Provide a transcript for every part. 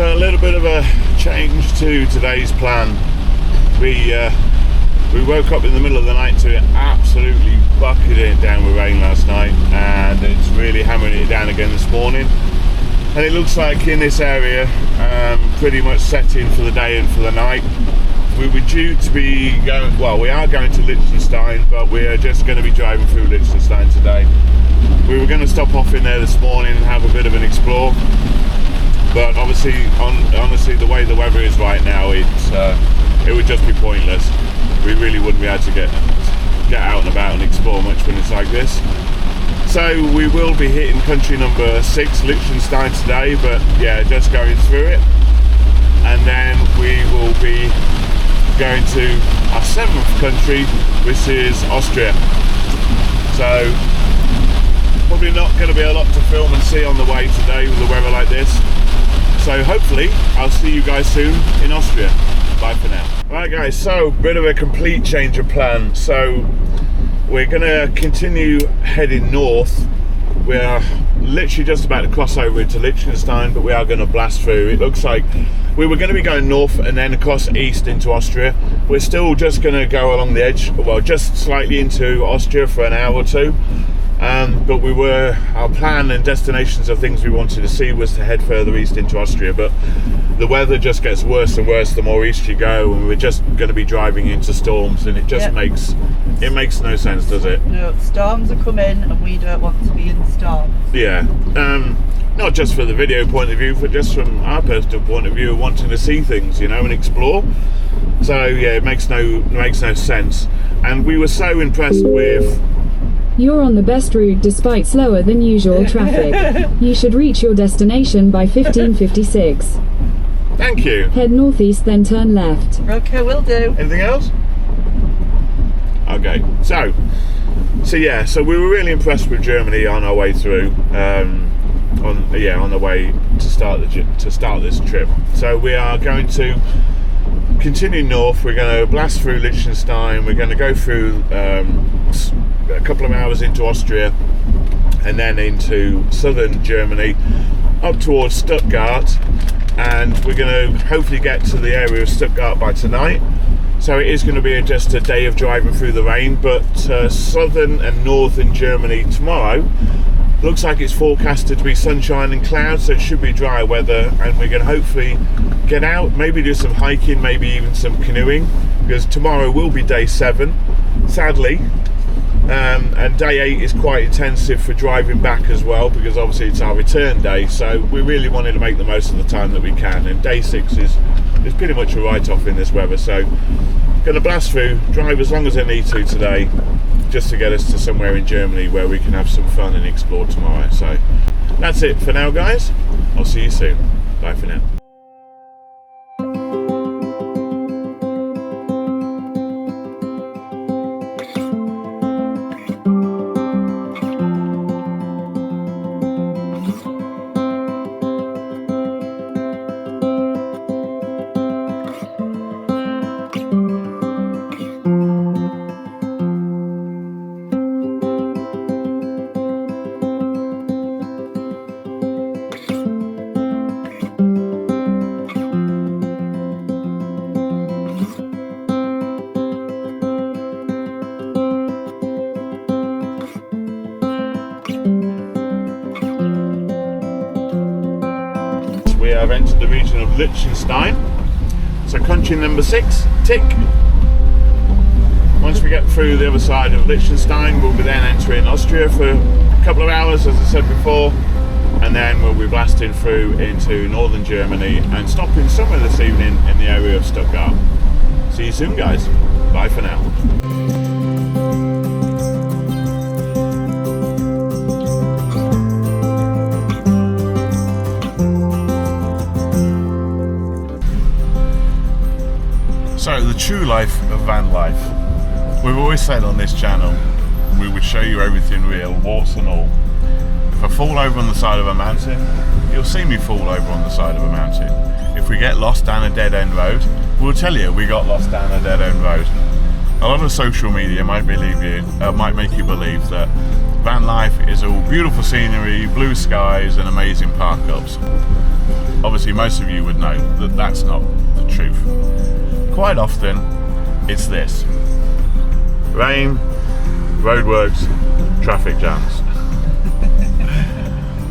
So a little bit of a change to today's plan. We woke up in the middle of the night to it absolutely bucketing it down with rain last night, and it's really hammering it down again this morning. And it looks like in this area, pretty much setting for the day and for the night. We were due to be going, well, we are going to Liechtenstein, but we are just going to be driving through Liechtenstein today. We were going to stop off in there this morning and have a bit of an explore, but honestly, the way the weather is right now, it would just be pointless. We really wouldn't be able to get out and about and explore much when it's like this. So we will be hitting country number 6, Liechtenstein, today, but yeah, just going through it. And then we will be going to our 7th country, which is Austria. So probably not going to be a lot to film and see on the way today with the weather like this. So hopefully I'll see you guys soon in Austria. Bye for now. Right guys, so bit of a complete change of plan. So we're going to continue heading north. We are literally just about to cross over into Liechtenstein, but we are going to blast through. It looks like we were going to be going north and then across east into Austria. We're still just going to go along the edge, well, just slightly into Austria for an hour or two. But our plan and destinations of things we wanted to see was to head further east into Austria, but the weather just gets worse and worse the more east you go, and we're just going to be driving into storms, and it just makes no sense, does it? No, storms are coming and we don't want to be in storms. Yeah, not just for the video point of view, but just from our personal point of view of wanting to see things, you know, and explore. So yeah, it makes no sense. And we were so impressed with... You're on the best route despite slower than usual traffic. You should reach your destination by 15:56. Thank you. Head northeast, then turn left. Okay, will do. Anything else? Okay, so we were really impressed with Germany on our way through. On the way to start this trip. So we are going to continue north. We're going to blast through Liechtenstein. We're going to go through a couple of hours into Austria, and then into southern Germany up towards Stuttgart, and we're going to hopefully get to the area of Stuttgart by tonight. So it is going to be just a day of driving through the rain, but southern and northern Germany tomorrow looks like it's forecasted to be sunshine and clouds, so it should be dry weather, and we're going to hopefully get out, maybe do some hiking, maybe even some canoeing, because tomorrow will be day 7, sadly. And day 8 is quite intensive for driving back as well, because obviously it's our return day, so we really wanted to make the most of the time that we can, and day 6 is pretty much a write-off in this weather. So going to blast through, drive as long as I need to today, just to get us to somewhere in Germany where we can have some fun and explore tomorrow. So that's it for now guys, I'll see you soon. Bye for now. We have entered the region of Liechtenstein, so country number 6, tick. Once we get through the other side of Liechtenstein, we'll be then entering Austria for a couple of hours, as I said before, and then we'll be blasting through into northern Germany and stopping somewhere this evening in the area of Stuttgart. See you soon guys, bye for now. So, the true life of van life. We've always said on this channel, we would show you everything real, warts and all. If I fall over on the side of a mountain, you'll see me fall over on the side of a mountain. If we get lost down a dead end road, we'll tell you we got lost down a dead end road. A lot of social media might make you believe that van life is all beautiful scenery, blue skies and amazing park ups. obviously most of you would know that that's not the truth. Quite often it's this: rain, roadworks, traffic jams.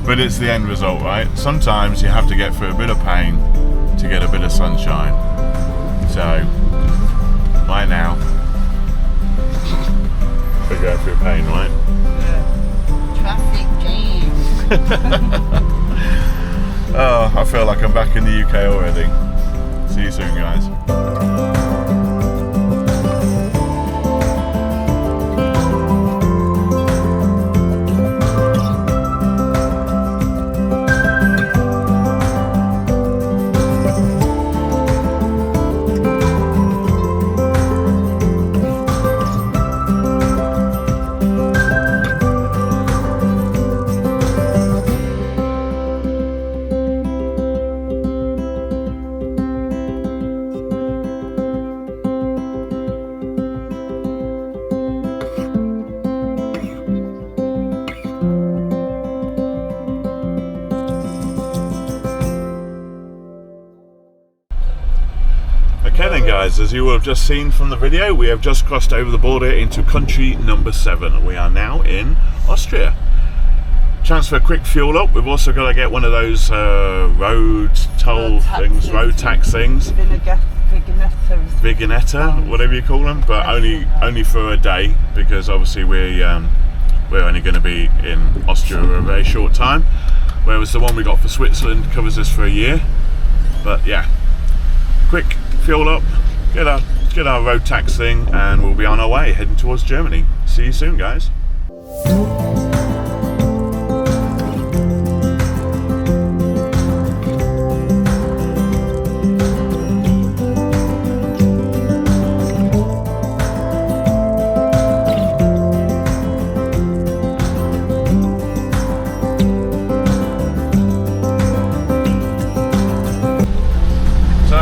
But it's the end result, right? Sometimes you have to get through a bit of pain to get a bit of sunshine. So right now we're going through pain, right? Traffic jam. Oh, I feel like I'm back in the UK already. See you soon, guys. Okay then guys, as you will have just seen from the video, we have just crossed over the border into country number 7. We are now in Austria. Chance for a quick fuel up. We've also got to get one of those road toll things, road tax things. Vignetta, whatever you call them, but only for a day, because obviously we're only going to be in Austria for a very short time, whereas the one we got for Switzerland covers us for a year. But yeah, quick fuel up, get our road tax thing, and we'll be on our way heading towards Germany. See you soon, guys.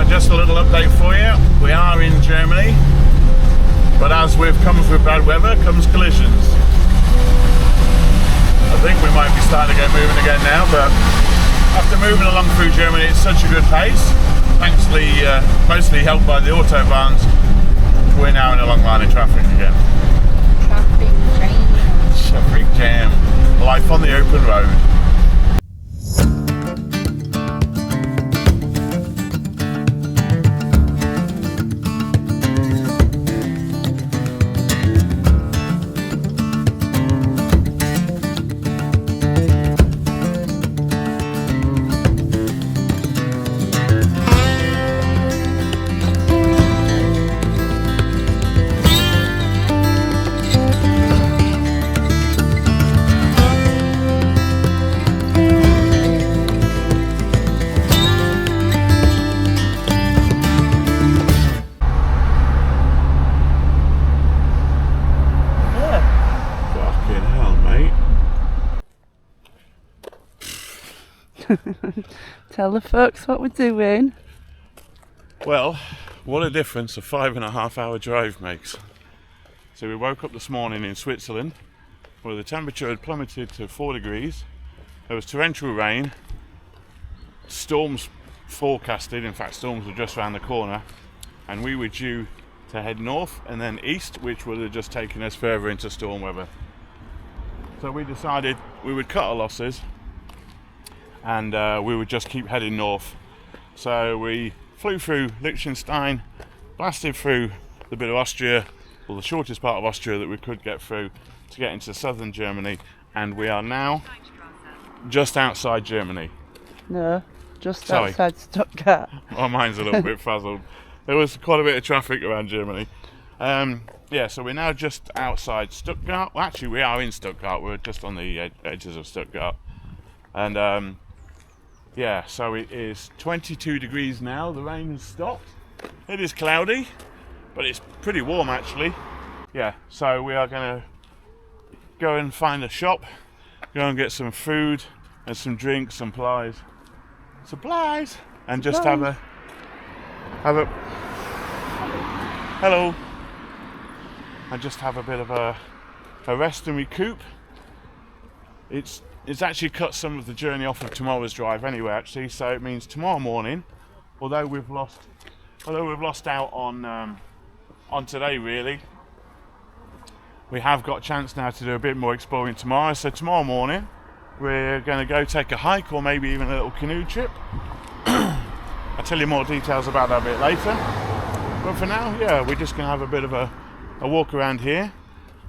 Just a little update for you. We are in Germany, but as we've come through bad weather comes collisions. I think we might be starting to get moving again now, but after moving along through Germany at such a good pace, thankfully mostly helped by the autobahns, we're now in a long line of traffic again. Traffic jam. Traffic jam. Life on the open road. Tell the folks what we're doing. Well, what a difference a 5.5 hour drive makes. So we woke up this morning in Switzerland where the temperature had plummeted to 4 degrees. There was torrential rain, storms forecasted, in fact storms were just around the corner, and we were due to head north and then east, which would have just taken us further into storm weather. So we decided we would cut our losses and we would just keep heading north. So we flew through Liechtenstein, blasted through the bit of Austria, or the shortest part of Austria that we could get through, to get into southern Germany, and we are now just outside Germany. No, just outside Stuttgart. My mind's a little bit frazzled. There was quite a bit of traffic around Germany. Yeah, so we're now just outside Stuttgart. Well, actually we are in Stuttgart, we're just on the edges of Stuttgart. And yeah, so it is 22 degrees now, the rain has stopped. It is cloudy, but it's pretty warm actually. Yeah, so we are going to go and find a shop, go and get some food and some drinks, supplies, and just have a hello, and just have a bit of a rest and recoup. It's it's actually cut some of the journey off of tomorrow's drive anyway, actually. So it means tomorrow morning, although we've lost out on today, really, we have got a chance now to do a bit more exploring tomorrow. So tomorrow morning, we're going to go take a hike or maybe even a little canoe trip. I'll tell you more details about that a bit later. But for now, yeah, we're just going to have a bit of a walk around here.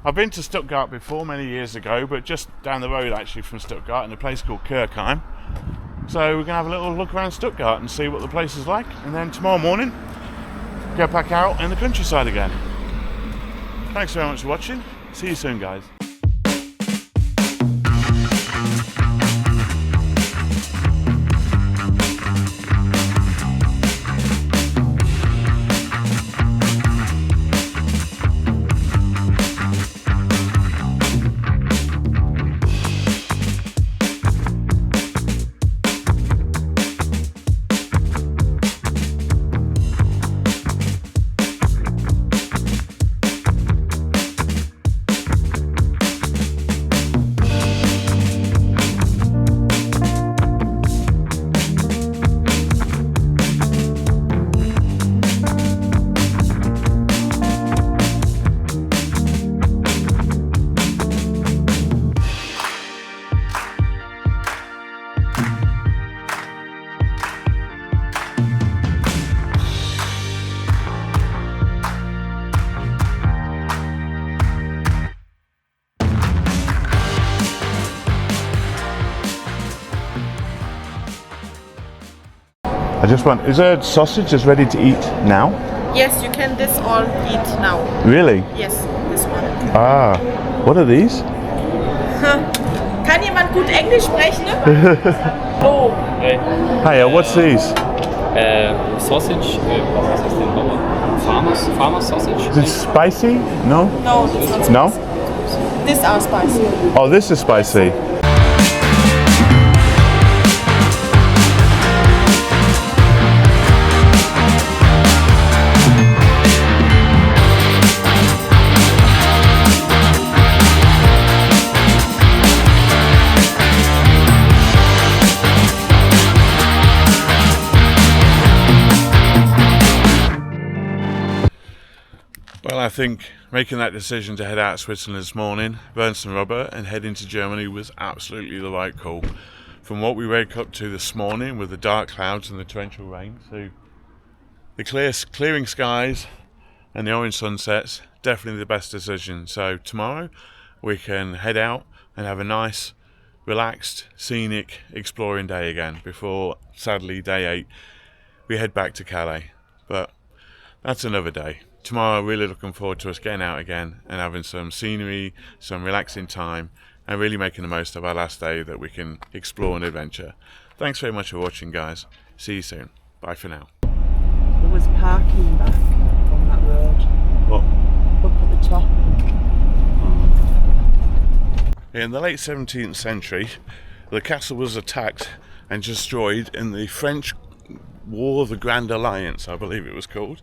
I've been to Stuttgart before many years ago, but just down the road actually from Stuttgart in a place called Kirchheim. So we're going to have a little look around Stuttgart and see what the place is like, and then tomorrow morning go back out in the countryside again. Thanks very much for watching. See you soon, guys. I just want, is there sausage just ready to eat now? Yes, you can this all eat now. Really? Yes, this one. Ah, what are these? Kann jemand gut Englisch sprechen? Oh. Hiya, what's these? Sausage, was ist denn nochmal? Farmer sausage? Is it spicy? No? No, this No? These are spicy. Oh, this is spicy. Well, I think making that decision to head out of Switzerland this morning, burn some rubber and head into Germany was absolutely the right call. From what we woke up to this morning with the dark clouds and the torrential rain, to the clearing skies and the orange sunsets, definitely the best decision. So tomorrow we can head out and have a nice, relaxed, scenic, exploring day again before, sadly, day 8, we head back to Calais. But that's another day. Tomorrow, really looking forward to us getting out again and having some scenery, some relaxing time, and really making the most of our last day that we can explore and adventure. Thanks very much for watching, guys. See you soon. Bye for now. There was parking back on that road. What? Up at the top. In the late 17th century, the castle was attacked and destroyed in the French War of the Grand Alliance, I believe it was called.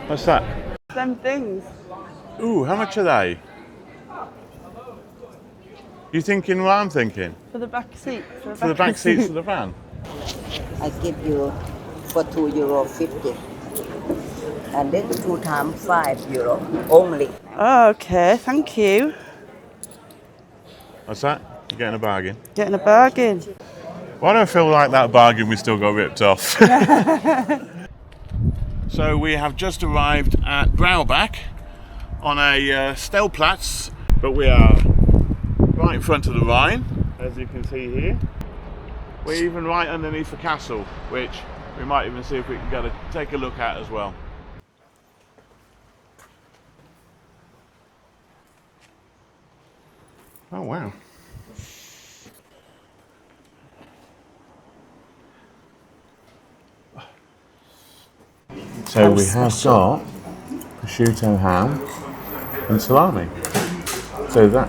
What's that? Them things. Ooh, how much are they? You thinking what I'm thinking? For the back seat. For the back seats of the van? I give you for €2.50. And then 2 times €5 only. Oh, okay, thank you. What's that? You're getting a bargain. Getting a bargain. Why do I feel like that bargain we still got ripped off? So we have just arrived at Braubach on a Stellplatz, but we are right in front of the Rhine, as you can see here. We're even right underneath the castle, which we might even see if we can go to take a look at as well. Oh wow. So we have got prosciutto ham and salami. So that